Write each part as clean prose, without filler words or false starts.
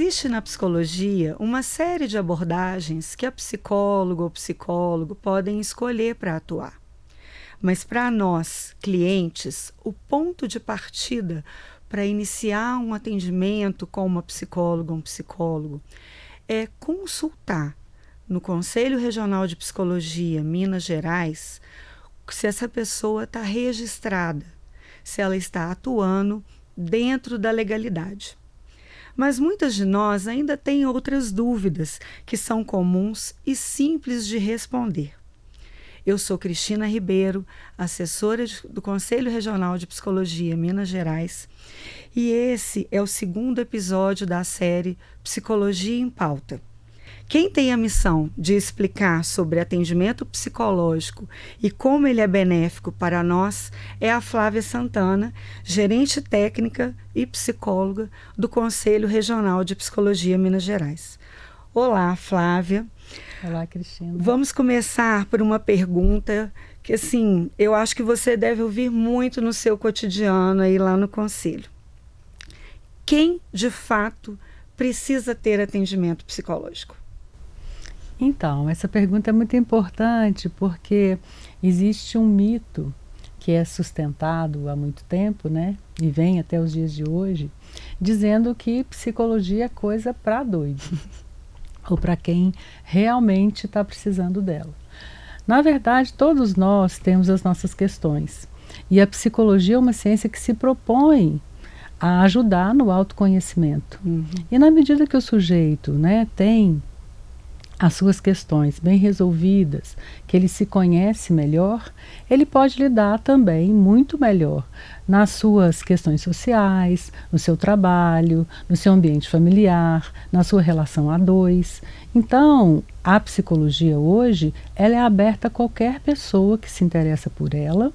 Existe na psicologia uma série de abordagens que a psicóloga ou psicólogo podem escolher para atuar. Mas para nós, clientes, o ponto de partida para iniciar um atendimento com uma psicóloga ou um psicólogo é consultar no Conselho Regional de Psicologia Minas Gerais se essa pessoa está registrada, se ela está atuando dentro da legalidade. Mas muitas de nós ainda têm outras dúvidas que são comuns e simples de responder. Eu sou Cristina Ribeiro, assessora do Conselho Regional de Psicologia Minas Gerais, e esse é o segundo episódio da série Psicologia em Pauta. Quem tem a missão de explicar sobre atendimento psicológico e como ele é benéfico para nós é a Flávia Santana, gerente técnica e psicóloga do Conselho Regional de Psicologia Minas Gerais. Olá, Flávia. Olá, Cristina. Vamos começar por uma pergunta que, assim, eu acho que você deve ouvir muito no seu cotidiano aí lá no Conselho. Quem, de fato, precisa ter atendimento psicológico? Então, essa pergunta é muito importante porque existe um mito que é sustentado há muito tempo, né? E vem até os dias de hoje, dizendo que psicologia é coisa para doido. Ou para quem realmente está precisando dela. Na verdade, todos nós temos as nossas questões. E a psicologia é uma ciência que se propõe a ajudar no autoconhecimento. E na medida que o sujeito, né, tem as suas questões bem resolvidas, que ele se conhece melhor, ele pode lidar também muito melhor nas suas questões sociais, no seu trabalho, no seu ambiente familiar, na sua relação a dois. Então, a psicologia hoje, ela é aberta a qualquer pessoa que se interessa por ela,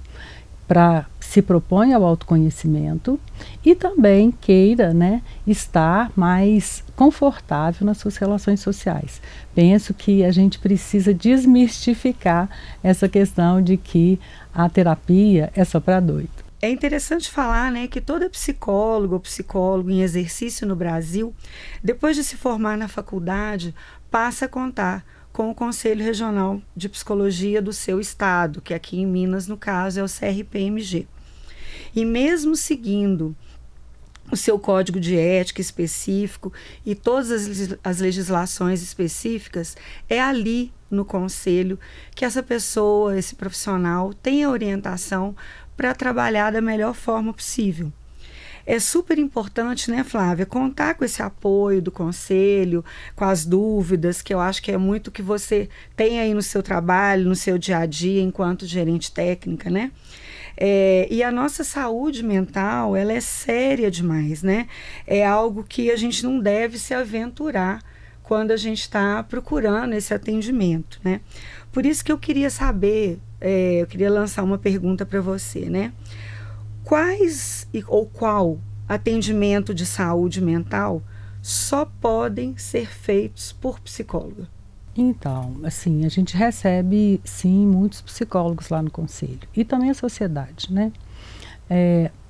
se propõe ao autoconhecimento e também queira, né, estar mais confortável nas suas relações sociais. Penso que a gente precisa desmistificar essa questão de que a terapia é só para doido. É interessante falar, né, que toda psicóloga ou psicólogo em exercício no Brasil, depois de se formar na faculdade, passa a contar com o Conselho Regional de Psicologia do seu estado, que aqui em Minas, no caso, é o CRPMG. E mesmo seguindo o seu código de ética específico e todas as legislações específicas, é ali no conselho que essa pessoa, esse profissional, tem a orientação para trabalhar da melhor forma possível. É super importante, né, Flávia, contar com esse apoio do conselho, com as dúvidas, que eu acho que é muito que você tem aí no seu trabalho, no seu dia a dia, enquanto gerente técnica, né? E a nossa saúde mental, ela é séria demais, né? É algo que a gente não deve se aventurar quando a gente está procurando esse atendimento, né? Por isso que eu queria saber, eu queria lançar uma pergunta para você, né? Qual atendimento de saúde mental só podem ser feitos por psicóloga? Então, assim, a gente recebe, sim, muitos psicólogos lá no conselho e também a sociedade, né?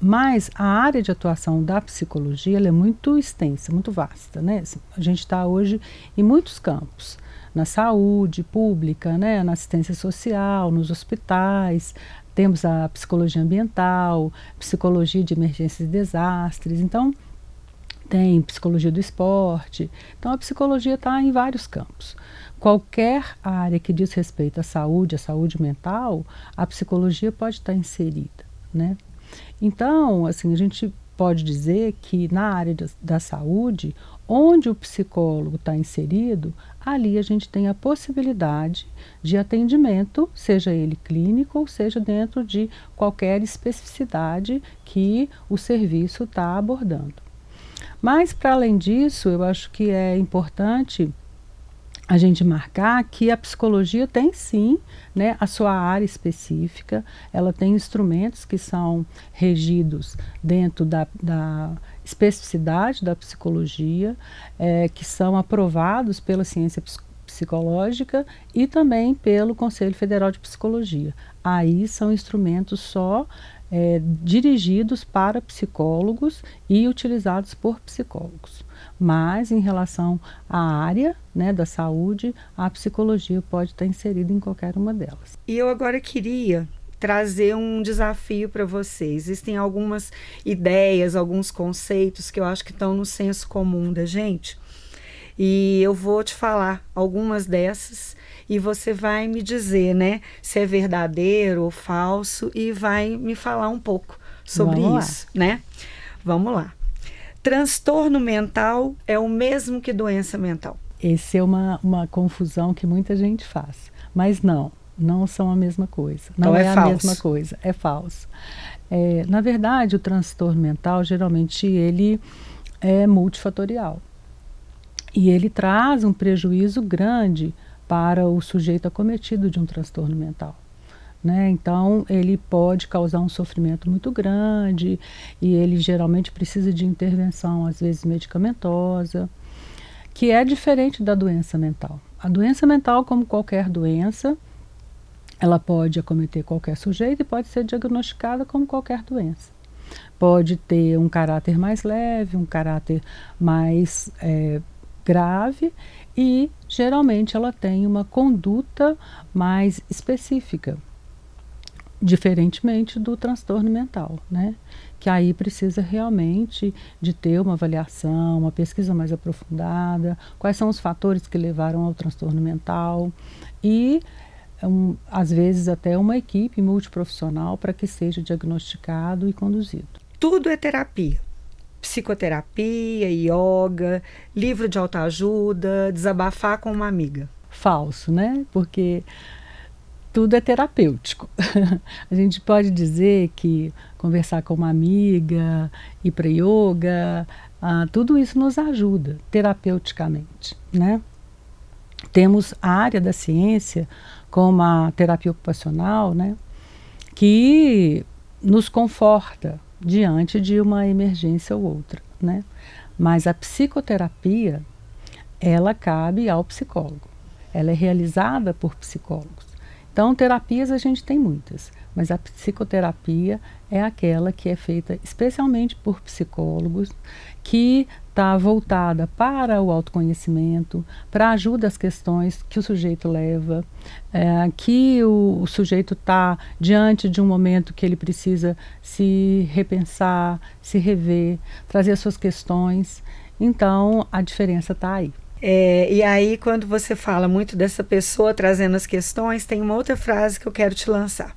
Mas a área de atuação da psicologia ela é muito extensa, muito vasta, né? A gente está hoje em muitos campos, na saúde pública, né? Na assistência social, nos hospitais, temos a psicologia ambiental, psicologia de emergências e desastres, então tem psicologia do esporte, então a psicologia está em vários campos. Qualquer área que diz respeito à saúde mental, a psicologia pode estar inserida, né? Então, assim, a gente pode dizer que na área da saúde, onde o psicólogo está inserido, ali a gente tem a possibilidade de atendimento, seja ele clínico ou seja dentro de qualquer especificidade que o serviço está abordando. Mas, para além disso, eu acho que é importante a gente marcar que a psicologia tem sim, né, a sua área específica, ela tem instrumentos que são regidos dentro da especificidade da psicologia, que são aprovados pela ciência psicológica e também pelo Conselho Federal de Psicologia. Aí são instrumentos só dirigidos para psicólogos e utilizados por psicólogos. Mas em relação à área, né, da saúde, a psicologia pode estar inserida em qualquer uma delas. E eu agora queria trazer um desafio para vocês. Existem algumas ideias, alguns conceitos que eu acho que estão no senso comum da gente. E eu vou te falar algumas dessas e você vai me dizer, né, se é verdadeiro ou falso e vai me falar um pouco sobre isso, né? Vamos lá. Transtorno mental é o mesmo que doença mental? Essa é uma confusão que muita gente faz, mas não são a mesma coisa. Não então é falso. A mesma coisa, é falso. Na verdade, o transtorno mental, geralmente, ele é multifatorial. E ele traz um prejuízo grande para o sujeito acometido de um transtorno mental. Né? Então, ele pode causar um sofrimento muito grande e ele geralmente precisa de intervenção, às vezes medicamentosa, que é diferente da doença mental. A doença mental, como qualquer doença, ela pode acometer qualquer sujeito e pode ser diagnosticada como qualquer doença. Pode ter um caráter mais leve, um caráter mais grave e, geralmente, ela tem uma conduta mais específica, diferentemente do transtorno mental, né? Que aí precisa realmente de ter uma avaliação, uma pesquisa mais aprofundada, quais são os fatores que levaram ao transtorno mental e, às vezes, até uma equipe multiprofissional para que seja diagnosticado e conduzido. Tudo é terapia. Psicoterapia, yoga, livro de autoajuda, desabafar com uma amiga. Falso, né? Porque tudo é terapêutico. A gente pode dizer que conversar com uma amiga, ir para yoga, tudo isso nos ajuda terapeuticamente, né? Temos a área da ciência, como a terapia ocupacional, né? Que nos conforta diante de uma emergência ou outra, né? Mas a psicoterapia, ela cabe ao psicólogo. Ela é realizada por psicólogos. Então, terapias a gente tem muitas, mas a psicoterapia é aquela que é feita especialmente por psicólogos, que está voltada para o autoconhecimento, para ajuda às questões que o sujeito leva, que o sujeito está diante de um momento que ele precisa se repensar, se rever, trazer as suas questões. Então, a diferença está aí. E aí, quando você fala muito dessa pessoa trazendo as questões, tem uma outra frase que eu quero te lançar.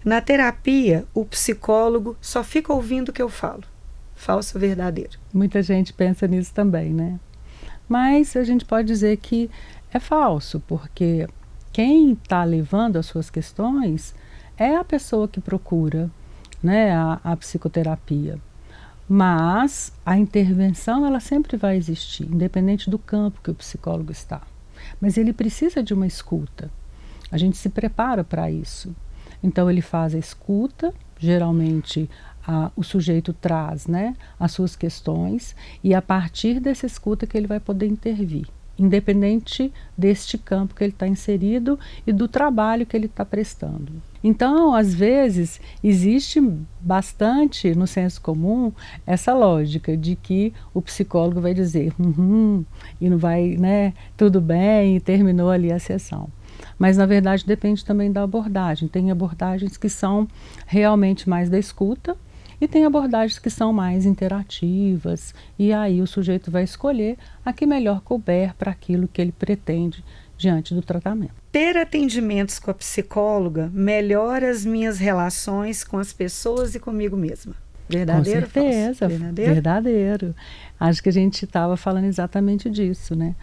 Na terapia, o psicólogo só fica ouvindo o que eu falo. Falso ou verdadeiro? Muita gente pensa nisso também, né? Mas a gente pode dizer que é falso, porque quem está levando as suas questões é a pessoa que procura, né, a psicoterapia. Mas a intervenção, ela sempre vai existir, independente do campo que o psicólogo está. Mas ele precisa de uma escuta. A gente se prepara para isso. Então ele faz a escuta, geralmente o sujeito traz, né, as suas questões e a partir dessa escuta que ele vai poder intervir, independente deste campo que ele está inserido e do trabalho que ele está prestando. Então, às vezes, existe bastante no senso comum essa lógica de que o psicólogo vai dizer e não vai, né, tudo bem, e terminou ali a sessão. Mas, na verdade, depende também da abordagem. Tem abordagens que são realmente mais da escuta e tem abordagens que são mais interativas. E aí o sujeito vai escolher a que melhor couber para aquilo que ele pretende diante do tratamento. Ter atendimentos com a psicóloga melhora as minhas relações com as pessoas e comigo mesma. Verdadeiro? Com certeza, verdadeiro. Acho que a gente estava falando exatamente disso, né?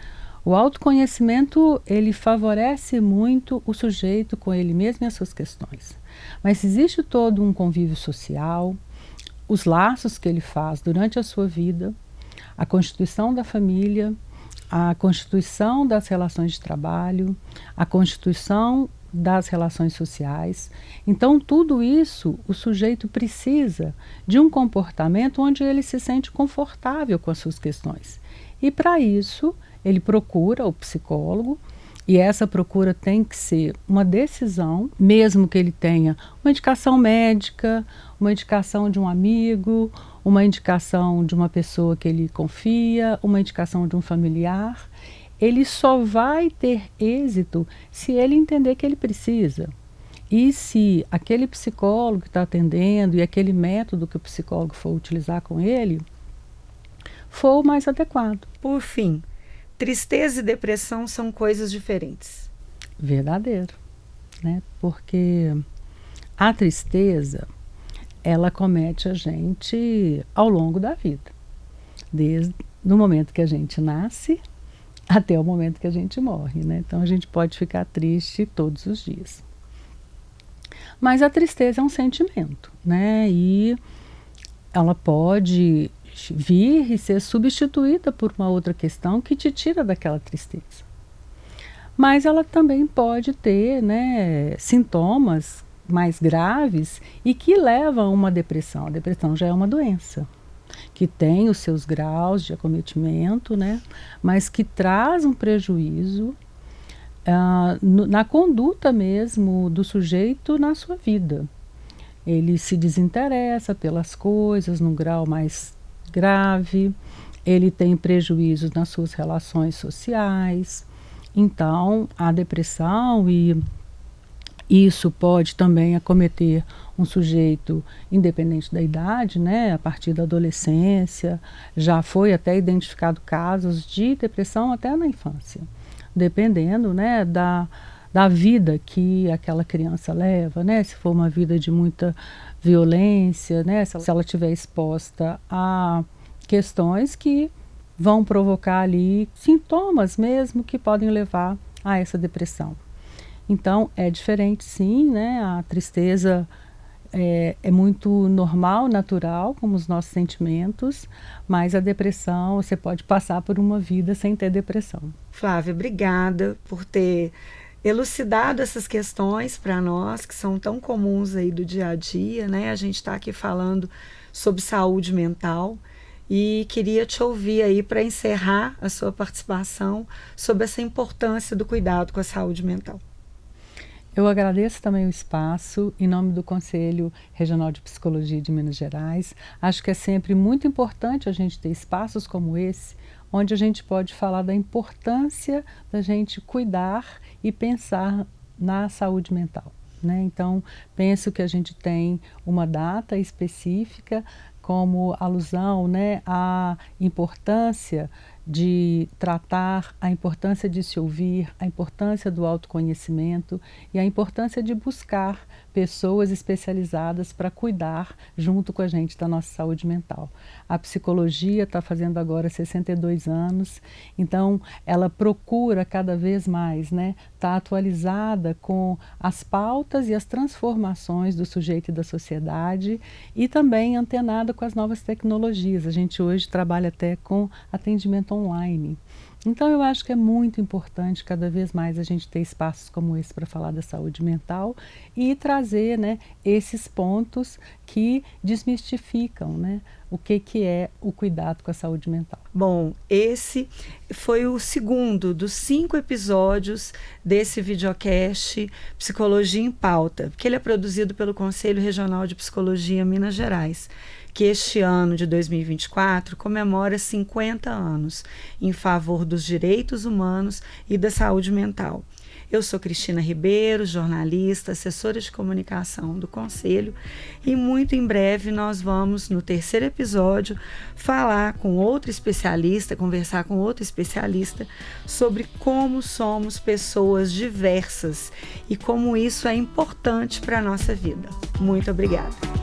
O autoconhecimento, ele favorece muito o sujeito com ele mesmo e as suas questões. Mas existe todo um convívio social, os laços que ele faz durante a sua vida, a constituição da família, a constituição das relações de trabalho, a constituição das relações sociais. Então, tudo isso, o sujeito precisa de um comportamento onde ele se sente confortável com as suas questões. E, para isso, ele procura o psicólogo, e essa procura tem que ser uma decisão, mesmo que ele tenha uma indicação médica, uma indicação de um amigo, uma indicação de uma pessoa que ele confia, uma indicação de um familiar. Ele só vai ter êxito se ele entender que ele precisa. E se aquele psicólogo que está atendendo e aquele método que o psicólogo for utilizar com ele for o mais adequado. Por fim, tristeza e depressão são coisas diferentes. Verdadeiro, né? Porque a tristeza, ela acomete a gente ao longo da vida. Desde o momento que a gente nasce até o momento que a gente morre, né? Então a gente pode ficar triste todos os dias. Mas a tristeza é um sentimento, né? E ela pode vir e ser substituída por uma outra questão que te tira daquela tristeza. Mas ela também pode ter, né, sintomas mais graves e que levam a uma depressão. A depressão já é uma doença que tem os seus graus de acometimento, né, mas que traz um prejuízo na conduta mesmo do sujeito na sua vida. Ele se desinteressa pelas coisas num grau mais grave, ele tem prejuízos nas suas relações sociais. Então, a depressão, e isso pode também acometer um sujeito independente da idade, né, a partir da adolescência. Já foi até identificado casos de depressão até na infância, dependendo, né, da vida que aquela criança leva, né, se for uma vida de muita violência, né, se ela estiver exposta a questões que vão provocar ali sintomas mesmo que podem levar a essa depressão. Então, é diferente sim, né, a tristeza é muito normal, natural, como os nossos sentimentos, mas a depressão, você pode passar por uma vida sem ter depressão. Flávia, obrigada por ter elucidado essas questões para nós, que são tão comuns aí do dia a dia, né? A gente está aqui falando sobre saúde mental e queria te ouvir aí para encerrar a sua participação sobre essa importância do cuidado com a saúde mental. Eu agradeço também o espaço, em nome do Conselho Regional de Psicologia de Minas Gerais. Acho que é sempre muito importante a gente ter espaços como esse, onde a gente pode falar da importância da gente cuidar e pensar na saúde mental, né? Então, penso que a gente tem uma data específica como alusão, né, à importância de tratar, a importância de se ouvir, a importância do autoconhecimento e a importância de buscar pessoas especializadas para cuidar junto com a gente da nossa saúde mental. A psicologia está fazendo agora 62 anos, então ela procura cada vez mais, né, estar atualizada com as pautas e as transformações do sujeito e da sociedade e também antenada com as novas tecnologias. A gente hoje trabalha até com atendimento online. Então eu acho que é muito importante cada vez mais a gente ter espaços como esse para falar da saúde mental e trazer, né, esses pontos que desmistificam, né, o que é o cuidado com a saúde mental. Bom, esse foi o segundo dos 5 episódios desse videocast Psicologia em Pauta, que ele é produzido pelo Conselho Regional de Psicologia Minas Gerais, que este ano de 2024 comemora 50 anos em favor dos direitos humanos e da saúde mental. Eu sou Cristina Ribeiro, jornalista, assessora de comunicação do Conselho, e muito em breve nós vamos, no 3º episódio, falar com outro especialista, conversar com outro especialista sobre como somos pessoas diversas e como isso é importante para a nossa vida. Muito obrigada.